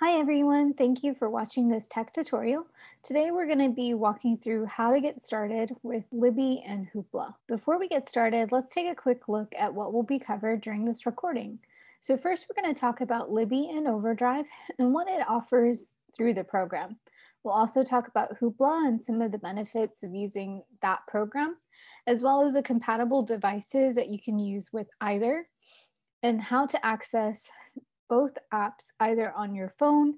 Hi everyone, thank you for watching this tech tutorial. Today we're going to be walking through how to get started with Libby and Hoopla. Before we get started, let's take a quick look at what will be covered during this recording. So first we're going to talk about Libby and Overdrive and what it offers through the program. We'll also talk about Hoopla and some of the benefits of using that program, as well as the compatible devices that you can use with either, and how to access both apps either on your phone,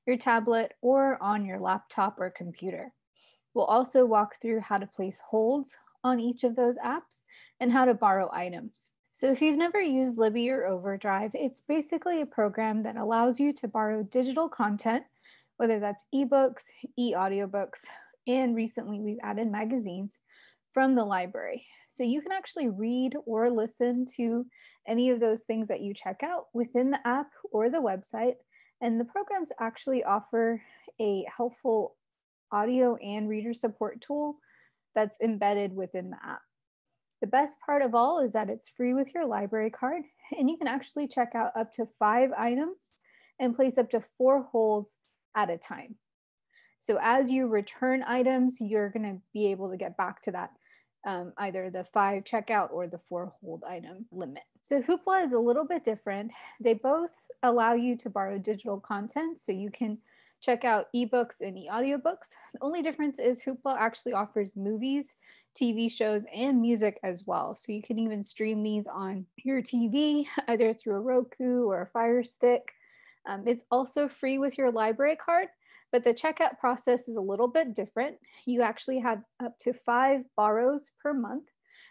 your tablet, or on your laptop or computer. We'll also walk through how to place holds on each of those apps and how to borrow items. So if you've never used Libby or Overdrive, it's basically a program that allows you to borrow digital content, whether that's ebooks, e-audiobooks, and recently we've added magazines from the library. So you can actually read or listen to any of those things that you check out within the app or the website. And the programs actually offer a helpful audio and reader support tool that's embedded within the app. The best part of all is that it's free with your library card, and you can actually check out up to 5 items and place up to 4 holds at a time. So as you return items, you're going to be able to get back to that either the 5 checkout or the 4 hold item limit. So Hoopla is a little bit different. They both allow you to borrow digital content, so you can check out ebooks and e-audiobooks. The only difference is Hoopla actually offers movies, TV shows, and music as well. So you can even stream these on your TV, either through a Roku or a Fire Stick. It's also free with your library card, but the checkout process is a little bit different. You actually have up to 5 borrows per month,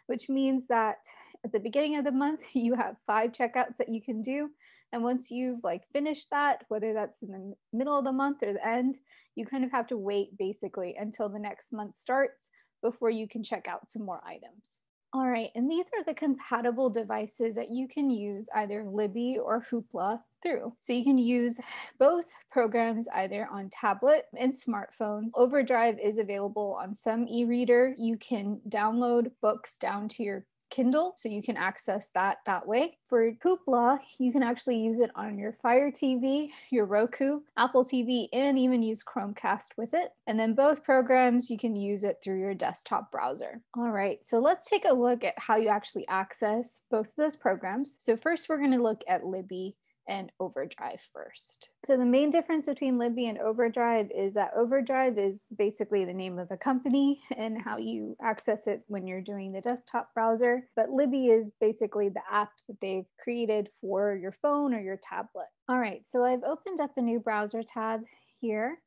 which means that at the beginning of the month, you have 5 checkouts that you can do. And once you've finished that, whether that's in the middle of the month or the end, you kind of have to wait basically until the next month starts before you can check out some more items. All right, and these are the compatible devices that you can use either Libby or Hoopla through. So you can use both programs either on tablet and smartphones. Overdrive is available on some e-reader. You can download books down to your Kindle, so you can access that way. For Hoopla, you can actually use it on your Fire TV, your Roku, Apple TV, and even use Chromecast with it. And then both programs, you can use it through your desktop browser. All right, so let's take a look at how you actually access both of those programs. So first, we're going to look at Libby and Overdrive first. So the main difference between Libby and Overdrive is that Overdrive is basically the name of the company and how you access it when you're doing the desktop browser. But Libby is basically the app that they've created for your phone or your tablet. All right, so I've opened up a new browser tab here.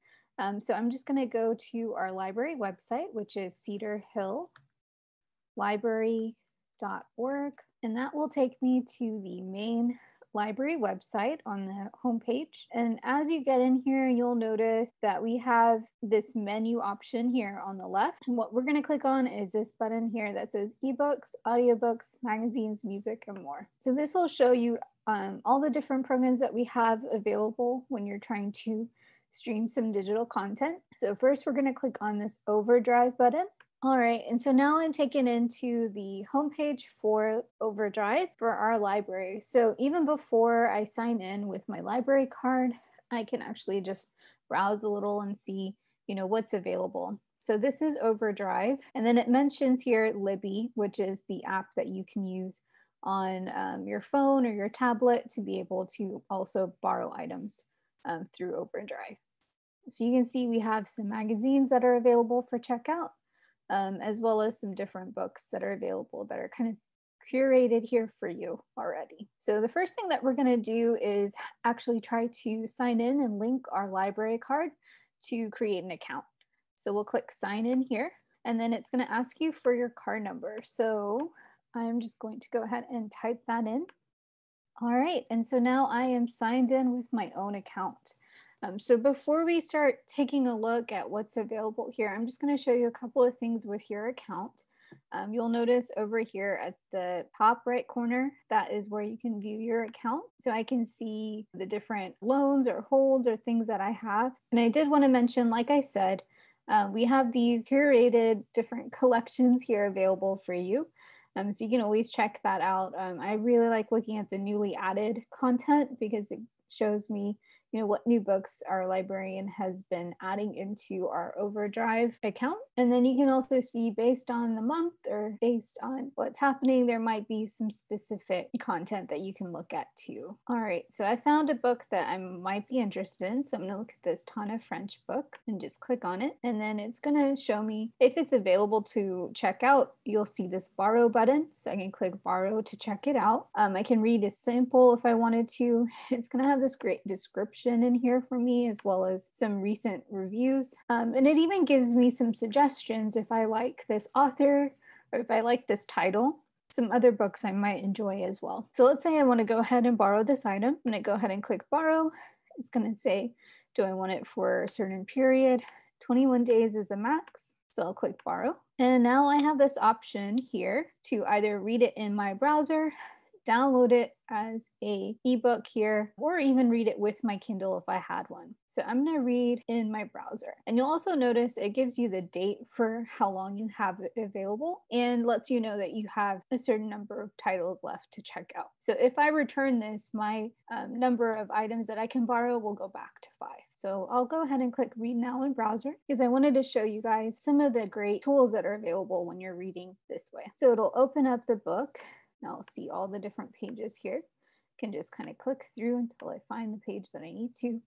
So I'm just going to go to our library website, which is cedarhilllibrary.org, and that will take me to the main library website on the homepage. And as you get in here, you'll notice that we have this menu option here on the left. And what we're going to click on is this button here that says ebooks, audiobooks, magazines, music, and more. So this will show you all the different programs that we have available when you're trying to stream some digital content. So first we're going to click on this Overdrive button. All right, and so now I'm taken into the homepage for Overdrive for our library. So even before I sign in with my library card, I can actually just browse a little and see, what's available. So this is Overdrive, and then it mentions here Libby, which is the app that you can use on your phone or your tablet to be able to also borrow items through Overdrive. So you can see we have some magazines that are available for checkout. As well as some different books that are available that are kind of curated here for you already. So the first thing that we're going to do is actually try to sign in and link our library card to create an account. So we'll click sign in here, and then it's going to ask you for your card number. So I'm just going to go ahead and type that in. All right, and so now I am signed in with my own account. So before we start taking a look at what's available here, I'm just going to show you a couple of things with your account. You'll notice over here at the top right corner, that is where you can view your account. So I can see the different loans or holds or things that I have. And I did want to mention, like I said, we have these curated different collections here available for you. So you can always check that out. I really like looking at the newly added content because it shows me what new books our librarian has been adding into our Overdrive account. And then you can also see based on the month or based on what's happening, there might be some specific content that you can look at too. All right, so I found a book that I might be interested in. So I'm gonna look at this Tana French book and just click on it. And then it's gonna show me if it's available to check out. You'll see this borrow button. So I can click borrow to check it out. I can read a sample if I wanted to. It's gonna have this great description in here for me, as well as some recent reviews. And it even gives me some suggestions if I like this author or if I like this title, some other books I might enjoy as well. So let's say I want to go ahead and borrow this item. I'm going to go ahead and click borrow. It's going to say, do I want it for a certain period? 21 days is a max. So I'll click borrow. And now I have this option here to either read it in my browser, download it as a ebook here, or even read it with my Kindle if I had one. So I'm going to read in my browser. And you'll also notice it gives you the date for how long you have it available and lets you know that you have a certain number of titles left to check out. So if I return this, my number of items that I can borrow will go back to 5. So I'll go ahead and click read now in browser because I wanted to show you guys some of the great tools that are available when you're reading this way. So it'll open up the book. Now I'll see all the different pages here. Can just kind of click through until I find the page that I need to.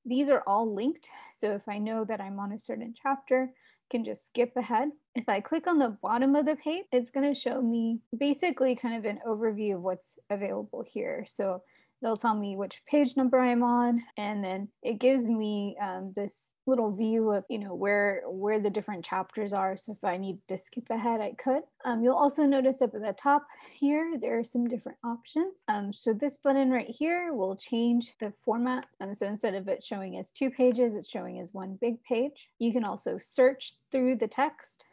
These are all linked. So if I know that I'm on a certain chapter, I can just skip ahead. If I click on the bottom of the page, it's going to show me basically kind of an overview of what's available here. So it'll tell me which page number I'm on, and then it gives me this little view of where the different chapters are. So if I need to skip ahead, I could. You'll also notice up at the top here there are some different options. So this button right here will change the format. So instead of it showing as 2 pages, it's showing as 1 big page. You can also search through the text.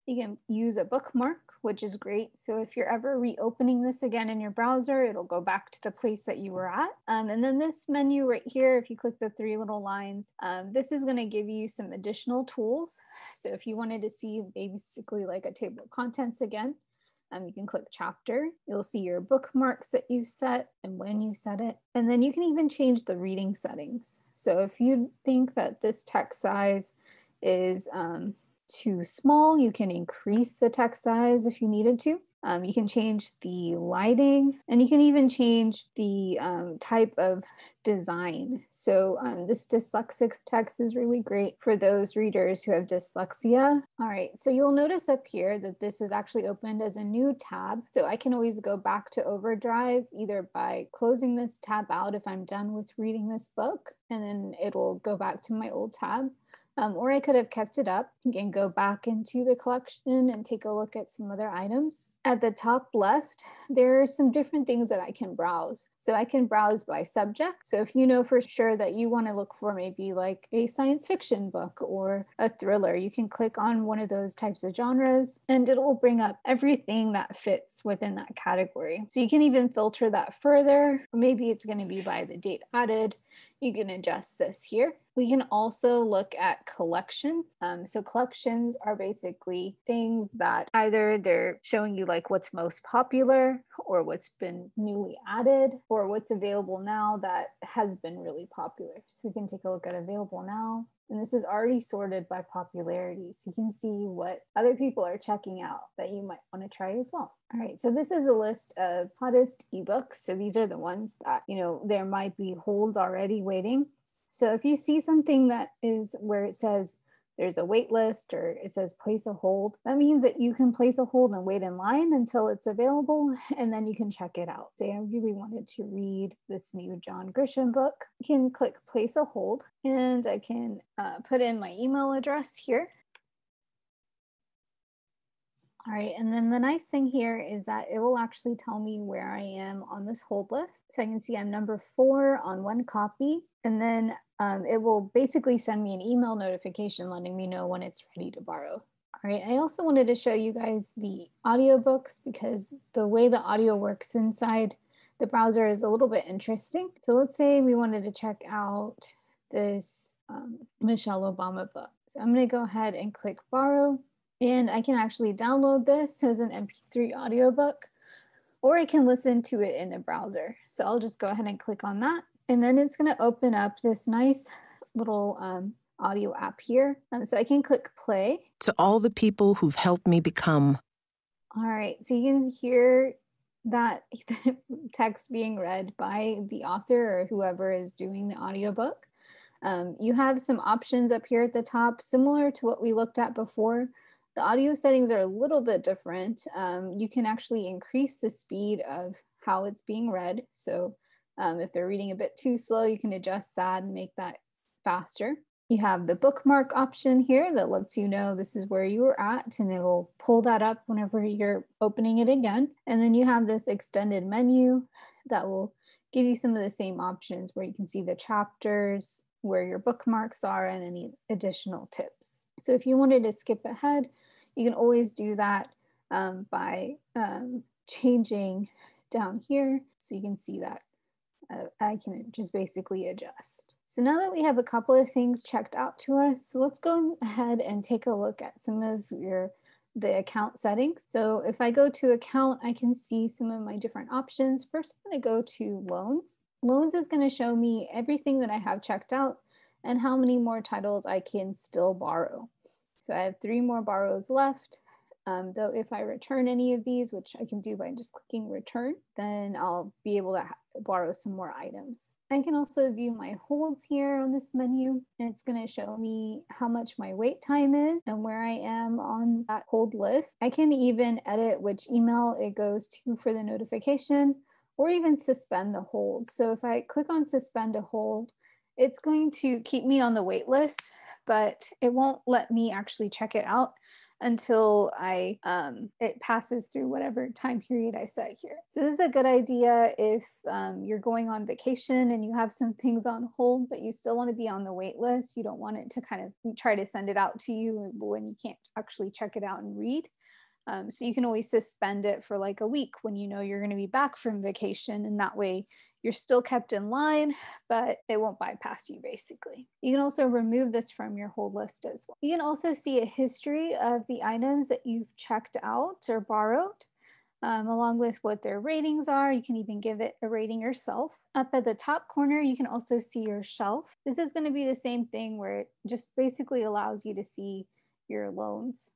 You can use a bookmark, which is great. So if you're ever reopening this again in your browser, it'll go back to the place that you were at. And then this menu right here, if you click the 3 little lines, this is going to give you some additional tools. So if you wanted to see basically like a table of contents again, you can click chapter. You'll see your bookmarks that you set and when you set it. And then you can even change the reading settings. So if you think that this text size is too small, you can increase the text size if you needed to. You can change the lighting, and you can even change the type of design. So this dyslexic text is really great for those readers who have dyslexia. All right, so you'll notice up here that this is actually opened as a new tab. So I can always go back to Overdrive either by closing this tab out if I'm done with reading this book, and then it'll go back to my old tab. Or I could have kept it up. You can go back into the collection and take a look at some other items. At the top left, there are some different things that I can browse. So I can browse by subject. So if you know for sure that you want to look for maybe like a science fiction book or a thriller, you can click on one of those types of genres and it will bring up everything that fits within that category. So you can even filter that further. Maybe it's going to be by the date added. You can adjust this here. We can also look at collections. So collections are basically things that either they're showing you like what's most popular or what's been newly added or what's available now that has been really popular. So we can take a look at available now. And this is already sorted by popularity. So you can see what other people are checking out that you might want to try as well. All right, so this is a list of hottest ebooks. So these are the ones that, there might be holds already waiting. So if you see something that is where it says there's a wait list or it says place a hold, that means that you can place a hold and wait in line until it's available, and then you can check it out. Say I really wanted to read this new John Grisham book. You can click place a hold, and I can put in my email address here. All right, and then the nice thing here is that it will actually tell me where I am on this hold list. So I can see I'm number 4 on 1 copy, and then it will basically send me an email notification letting me know when it's ready to borrow. All right, I also wanted to show you guys the audiobooks because the way the audio works inside the browser is a little bit interesting. So let's say we wanted to check out this Michelle Obama book. So I'm going to go ahead and click borrow. And I can actually download this as an MP3 audiobook, or I can listen to it in the browser. So I'll just go ahead and click on that. And then it's going to open up this nice little audio app here. So I can click play. To all the people who've helped me become. All right, so you can hear that text being read by the author or whoever is doing the audiobook. You have some options up here at the top, similar to what we looked at before. The audio settings are a little bit different. You can actually increase the speed of how it's being read. So if they're reading a bit too slow, you can adjust that and make that faster. You have the bookmark option here that lets you know this is where you were at, and it'll pull that up whenever you're opening it again. And then you have this extended menu that will give you some of the same options where you can see the chapters, where your bookmarks are, and any additional tips. So if you wanted to skip ahead, you can always do that by changing down here. So you can see that I can just basically adjust. So now that we have a couple of things checked out to us, so let's go ahead and take a look at some of the account settings. So if I go to account, I can see some of my different options. First, I'm going to go to loans. Loans is going to show me everything that I have checked out and how many more titles I can still borrow. So I have 3 more borrows left. Though if I return any of these, which I can do by just clicking return, then I'll be able to borrow some more items. I can also view my holds here on this menu, and it's going to show me how much my wait time is and where I am on that hold list. I can even edit which email it goes to for the notification, or even suspend the hold. So if I click on suspend a hold, it's going to keep me on the wait list, but it won't let me actually check it out until it passes through whatever time period I set here. So this is a good idea if you're going on vacation and you have some things on hold, but you still want to be on the wait list. You don't want it to kind of try to send it out to you when you can't actually check it out and read. So you can always suspend it for like a week when you know you're going to be back from vacation, and that way you're still kept in line, but it won't bypass you basically. You can also remove this from your hold list as well. You can also see a history of the items that you've checked out or borrowed, along with what their ratings are. You can even give it a rating yourself. Up at the top corner, you can also see your shelf. This is going to be the same thing where it just basically allows you to see your loans.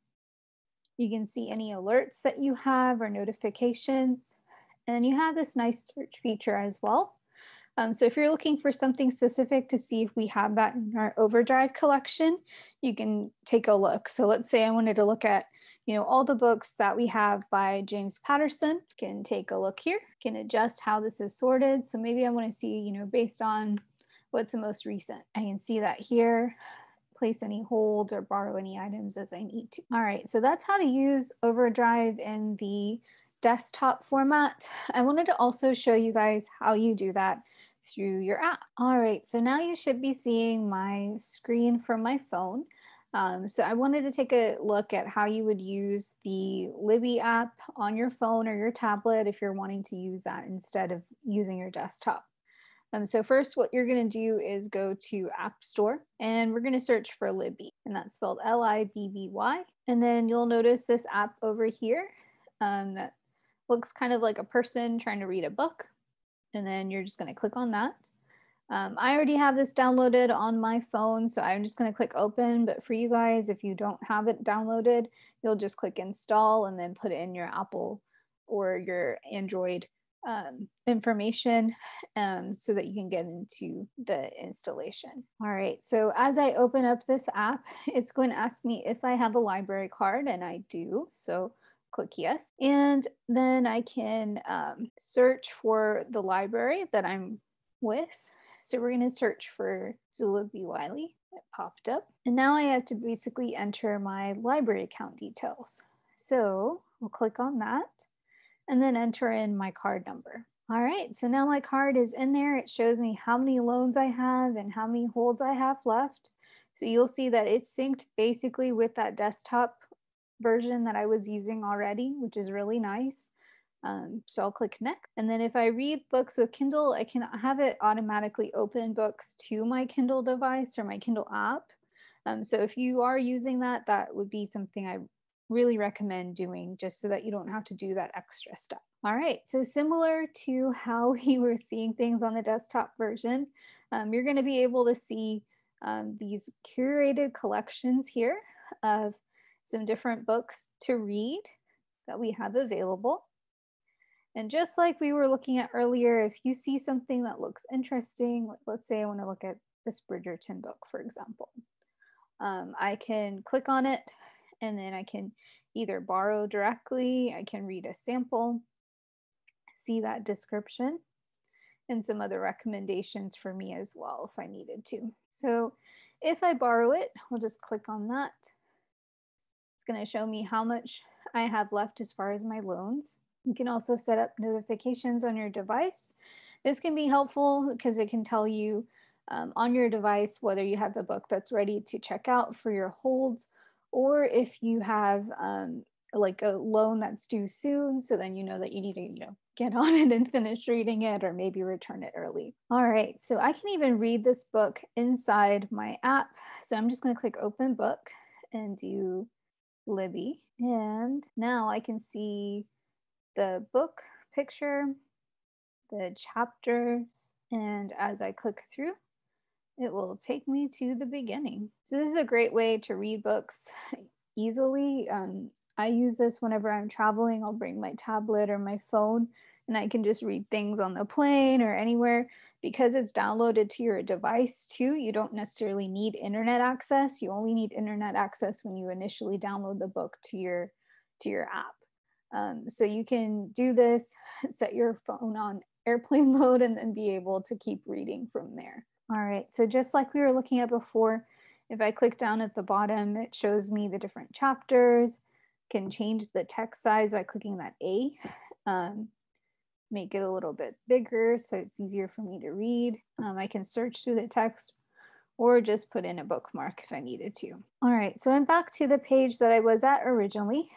You can see any alerts that you have or notifications. And then you have this nice search feature as well. So if you're looking for something specific to see if we have that in our Overdrive collection, you can take a look. So let's say I wanted to look at, all the books that we have by James Patterson. Can take a look here, can adjust how this is sorted. So maybe I want to see, based on what's the most recent. I can see that here, place any holds or borrow any items as I need to. All right, so that's how to use Overdrive in the desktop format. I wanted to also show you guys how you do that through your app. All right, so now you should be seeing my screen from my phone. So I wanted to take a look at how you would use the Libby app on your phone or your tablet if you're wanting to use that instead of using your desktop. So first, what you're going to do is go to App Store, and we're going to search for Libby, and that's spelled Libby. And then you'll notice this app over here that looks kind of like a person trying to read a book. And then you're just going to click on that. I already have this downloaded on my phone, so I'm just going to click open. But for you guys, if you don't have it downloaded, you'll just click install and then put it in your Apple or your Android information so that you can get into the installation. All right, so as I open up this app, it's going to ask me if I have a library card, and I do. So click yes. And then I can search for the library that I'm with. So we're going to search for Libby Wiley. It popped up. And now I have to basically enter my library account details. So we'll click on that and then enter in my card number. All right, so now my card is in there. It shows me how many loans I have and how many holds I have left. So you'll see that it's synced basically with that desktop version that I was using already, which is really nice. So I'll click next. And then if I read books with Kindle, I can have it automatically open books to my Kindle device or my Kindle app. So if you are using that, that would be something I really recommend doing just so that you don't have to do that extra step. All right, so similar to how we were seeing things on the desktop version, you're going to be able to see these curated collections here of some different books to read that we have available. And just like we were looking at earlier, if you see something that looks interesting, let's say I want to look at this Bridgerton book, for example, I can click on it and then I can either borrow directly, I can read a sample, see that description, and some other recommendations for me as well if I needed to. So if I borrow it, I'll just click on that. It's going to show me how much I have left as far as my loans. You can also set up notifications on your device. This can be helpful because it can tell you on your device whether you have the book that's ready to check out for your holds, or if you have like a loan that's due soon, so then you know that you need to get on it and finish reading it, or maybe return it early. All right, so I can even read this book inside my app. So I'm just going to click open book and do Libby, and now I can see the book picture, the chapters, and as I click through, it will take me to the beginning. So this is a great way to read books easily. I use this whenever I'm traveling. I'll bring my tablet or my phone and I can just read things on the plane or anywhere. Because it's downloaded to your device too, you don't necessarily need internet access. You only need internet access when you initially download the book to your app. So you can do this, set your phone on airplane mode, and then be able to keep reading from there. All right, so just like we were looking at before, if I click down at the bottom, it shows me the different chapters, can change the text size by clicking that A, make it a little bit bigger so it's easier for me to read. I can search through the text or just put in a bookmark if I needed to. All right, so I'm back to the page that I was at originally.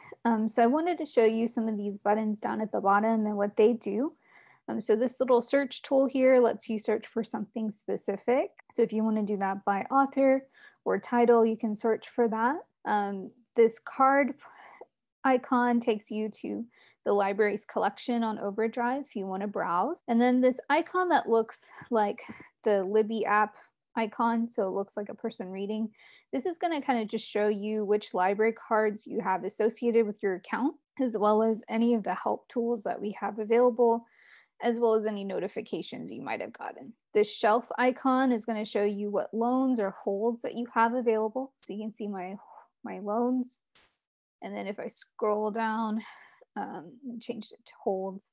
So I wanted to show you some of these buttons down at the bottom and what they do. So this little search tool here lets you search for something specific. So if you want to do that by author or title, you can search for that. This card icon takes you to the library's collection on Overdrive if you want to browse. And then this icon that looks like the Libby app icon, so it looks like a person reading. This is going to kind of just show you which library cards you have associated with your account, as well as any of the help tools that we have available, as well as any notifications you might have gotten. This shelf icon is going to show you what loans or holds that you have available. So you can see my loans. And then if I scroll down and change it to holds,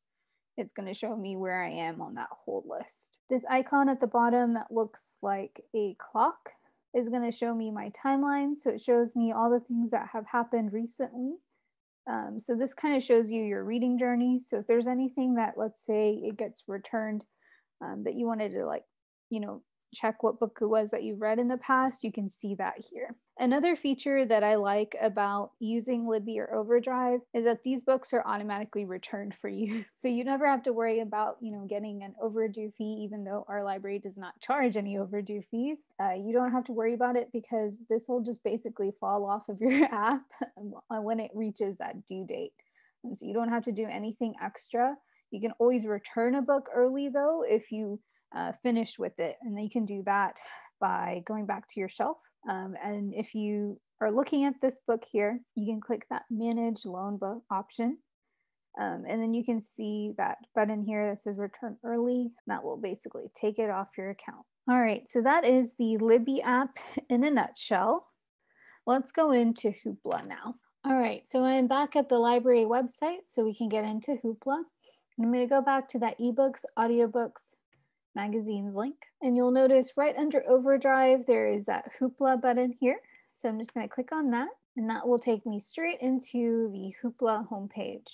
it's going to show me where I am on that hold list. This icon at the bottom that looks like a clock is going to show me my timeline. So it shows me all the things that have happened recently. So this kind of shows you your reading journey. So if there's anything that, let's say it gets returned, that you wanted to check what book it was that you've read in the past, you can see that here. Another feature that I like about using Libby or Overdrive is that these books are automatically returned for you. So you never have to worry about, getting an overdue fee, even though our library does not charge any overdue fees. You don't have to worry about it because this will just basically fall off of your app when it reaches that due date. And so you don't have to do anything extra. You can always return a book early though if you finish with it, and then you can do that by going back to your shelf. And if you are looking at this book here, you can click that manage loan book option. And then you can see that button here that says return early. That will basically take it off your account. All right, so that is the Libby app in a nutshell. Let's go into Hoopla now. All right, so I'm back at the library website so we can get into Hoopla. And I'm going to go back to that ebooks, audiobooks, magazines link. And you'll notice right under Overdrive, there is that Hoopla button here. So I'm just going to click on that, and that will take me straight into the Hoopla homepage.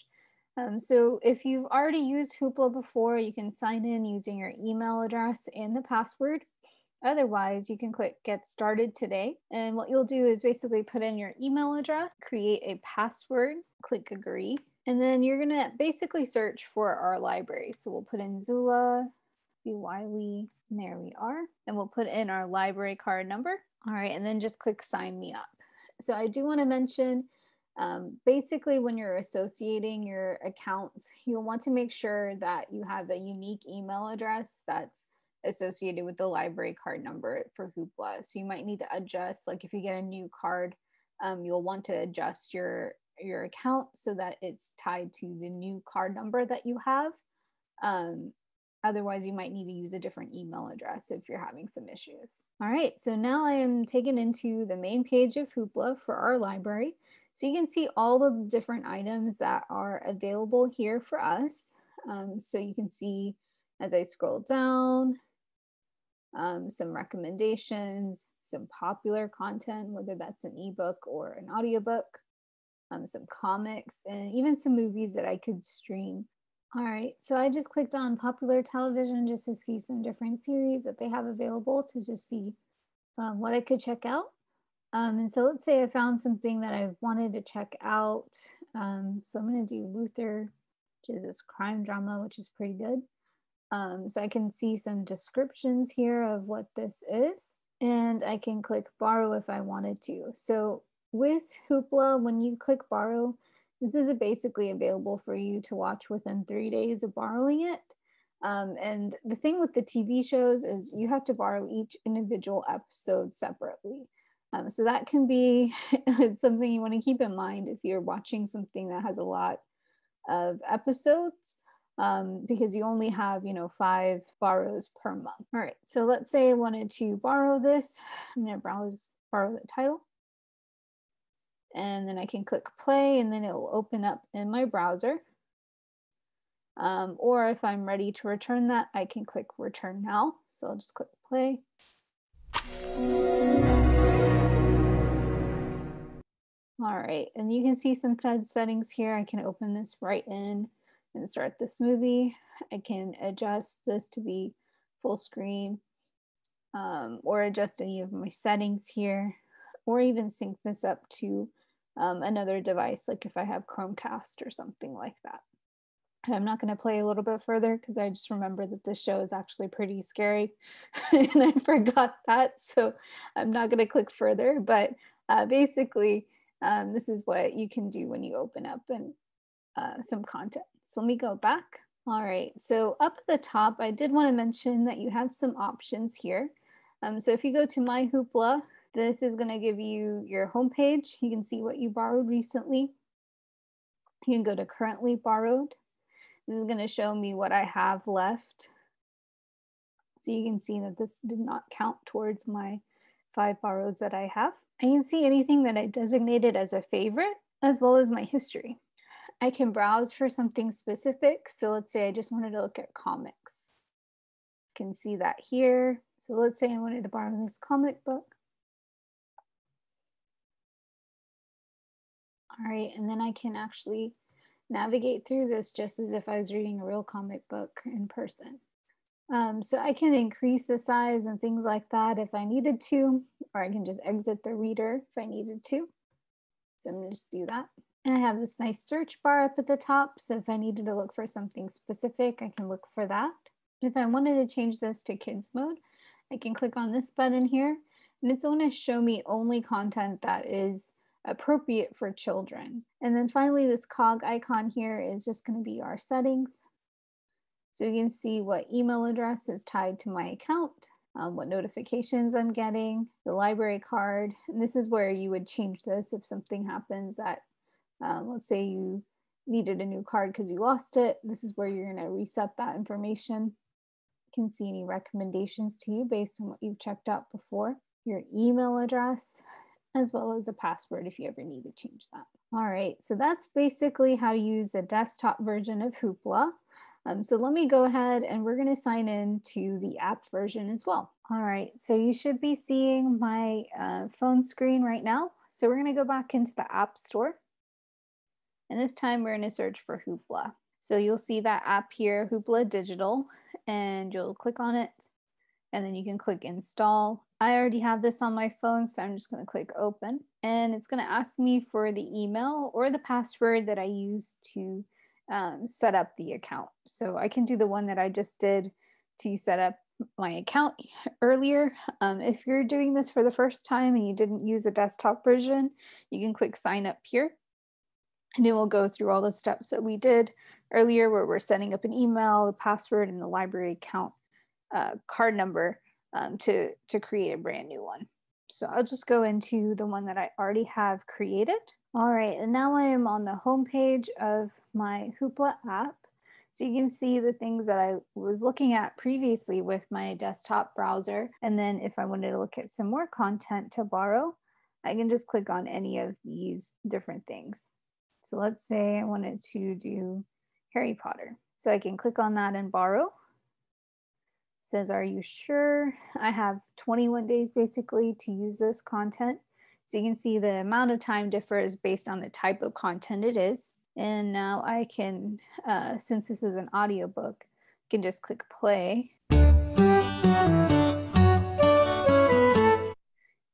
So if you've already used Hoopla before, you can sign in using your email address and the password. Otherwise, you can click Get Started Today. And what you'll do is basically put in your email address, create a password, click Agree. And then you're going to basically search for our library. So we'll put in Zula, Wiley, and there we are. And we'll put in our library card number. All right, and then just click Sign Me Up. So I do want to mention Basically, when you're associating your accounts, you'll want to make sure that you have a unique email address that's associated with the library card number for Hoopla. So you might need to adjust, like if you get a new card, you'll want to adjust your account so that it's tied to the new card number that you have. Um, Otherwise, you might need to use a different email address if you're having some issues. All right, so now I am taken into the main page of Hoopla for our library. So you can see all of the different items that are available here for us. So you can see as I scroll down, some recommendations, some popular content, whether that's an ebook or an audiobook, some comics, and even some movies that I could stream. All right, so I just clicked on popular television just to see some different series that they have available to just see what I could check out. And so let's say I found something that I wanted to check out. So I'm going to do Luther, which is this crime drama, which is pretty good. So I can see some descriptions here of what this is, and I can click borrow if I wanted to. So with Hoopla, when you click borrow, this is basically available for you to watch within 3 days of borrowing it. And the thing with the TV shows is you have to borrow each individual episode separately. So that can be something you want to keep in mind if you're watching something that has a lot of episodes, because you only have, 5 borrows per month. All right, so let's say I wanted to borrow this. I'm going to borrow the title. And then I can click play and then it will open up in my browser. Or if I'm ready to return that, I can click return now. So I'll just click play. All right, and you can see some settings here. I can open this right in and start this movie. I can adjust this to be full screen, or adjust any of my settings here, or even sync this up to another device, like if I have Chromecast or something like that. I'm not going to play a little bit further because I just remember that this show is actually pretty scary and I forgot that. So I'm not going to click further, but basically this is what you can do when you open up and some content. So let me go back. All right, so up at the top, I did want to mention that you have some options here. So if you go to My Hoopla, this is going to give you your homepage. You can see what you borrowed recently. You can go to currently borrowed. This is going to show me what I have left. So you can see that this did not count towards my 5 borrows that I have. I can see anything that I designated as a favorite, as well as my history. I can browse for something specific. So let's say I just wanted to look at comics. You can see that here. So let's say I wanted to borrow this comic book. All right, and then I can actually navigate through this just as if I was reading a real comic book in person. So I can increase the size and things like that if I needed to, or I can just exit the reader if I needed to. So I'm gonna just do that. And I have this nice search bar up at the top. So if I needed to look for something specific, I can look for that. If I wanted to change this to kids mode, I can click on this button here, and it's going to show me only content that is appropriate for children. And then finally, this cog icon here is just going to be our settings. So you can see what email address is tied to my account, what notifications I'm getting, the library card. And this is where you would change this if something happens that, let's say you needed a new card because you lost it. This is where you're going to reset that information. You can see any recommendations to you based on what you've checked out before, your email address, as well as a password if you ever need to change that. All right, so that's basically how to use the desktop version of Hoopla. So let me go ahead and we're going to sign in to the app version as well. All right, so you should be seeing my phone screen right now. So we're going to go back into the App Store. And this time we're going to search for Hoopla. So you'll see that app here, Hoopla Digital, and you'll click on it. And then you can click install. I already have this on my phone, so I'm just going to click open. And it's going to ask me for the email or the password that I used to set up the account. So I can do the one that I just did to set up my account earlier. If you're doing this for the first time and you didn't use a desktop version, you can click sign up here. And it will go through all the steps that we did earlier where we're setting up an email, the password, and the library account card number to create a brand new one. So I'll just go into the one that I already have created. All right, and now I am on the home page of my Hoopla app. So you can see the things that I was looking at previously with my desktop browser. And then if I wanted to look at some more content to borrow, I can just click on any of these different things. So let's say I wanted to do Harry Potter. So I can click on that and borrow. It says, are you sure? I have 21 days basically to use this content. So you can see the amount of time differs based on the type of content it is. And now I can, since this is an audiobook, I can just click play.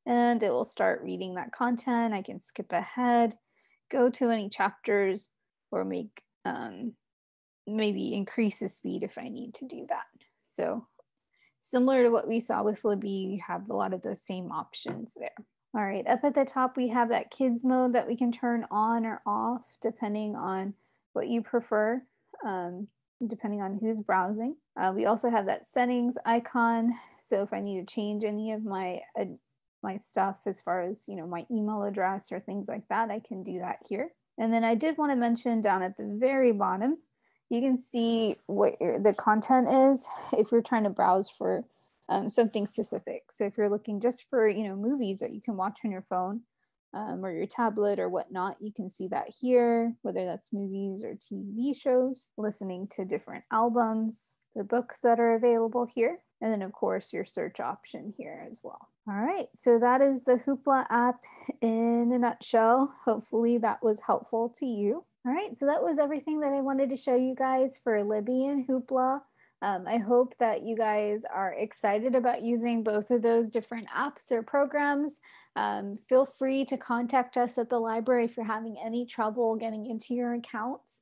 And it will start reading that content. I can skip ahead, go to any chapters, or make maybe increase the speed if I need to do that. So similar to what we saw with Libby, you have a lot of those same options there. All right, up at the top, we have that kids mode that we can turn on or off depending on what you prefer, depending on who's browsing. We also have that settings icon. So if I need to change any of my stuff as far as, my email address or things like that, I can do that here. And then I did want to mention down at the very bottom, you can see what the content is if you're trying to browse for something specific. So if you're looking just for, movies that you can watch on your phone or your tablet or whatnot, you can see that here, whether that's movies or TV shows, listening to different albums, the books that are available here, and then of course your search option here as well. All right, so that is the Hoopla app in a nutshell. Hopefully that was helpful to you. All right, so that was everything that I wanted to show you guys for Libby and Hoopla. I hope that you guys are excited about using both of those different apps or programs. Feel free to contact us at the library if you're having any trouble getting into your accounts.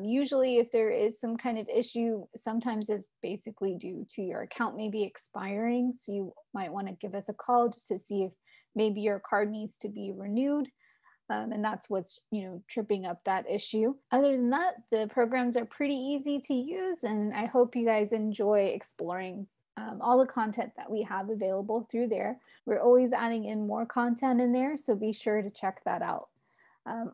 Usually if there is some kind of issue, sometimes it's basically due to your account maybe expiring. So you might want to give us a call just to see if maybe your card needs to be renewed. And that's what's tripping up that issue. Other than that, the programs are pretty easy to use, and I hope you guys enjoy exploring all the content that we have available through there. We're always adding in more content in there, so be sure to check that out.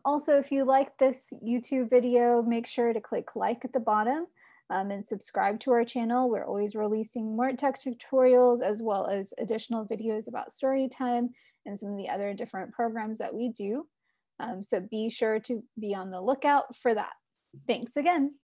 Also, if you like this YouTube video, make sure to click like at the bottom and subscribe to our channel. We're always releasing more tech tutorials as well as additional videos about story time and some of the other different programs that we do. So be sure to be on the lookout for that. Thanks again.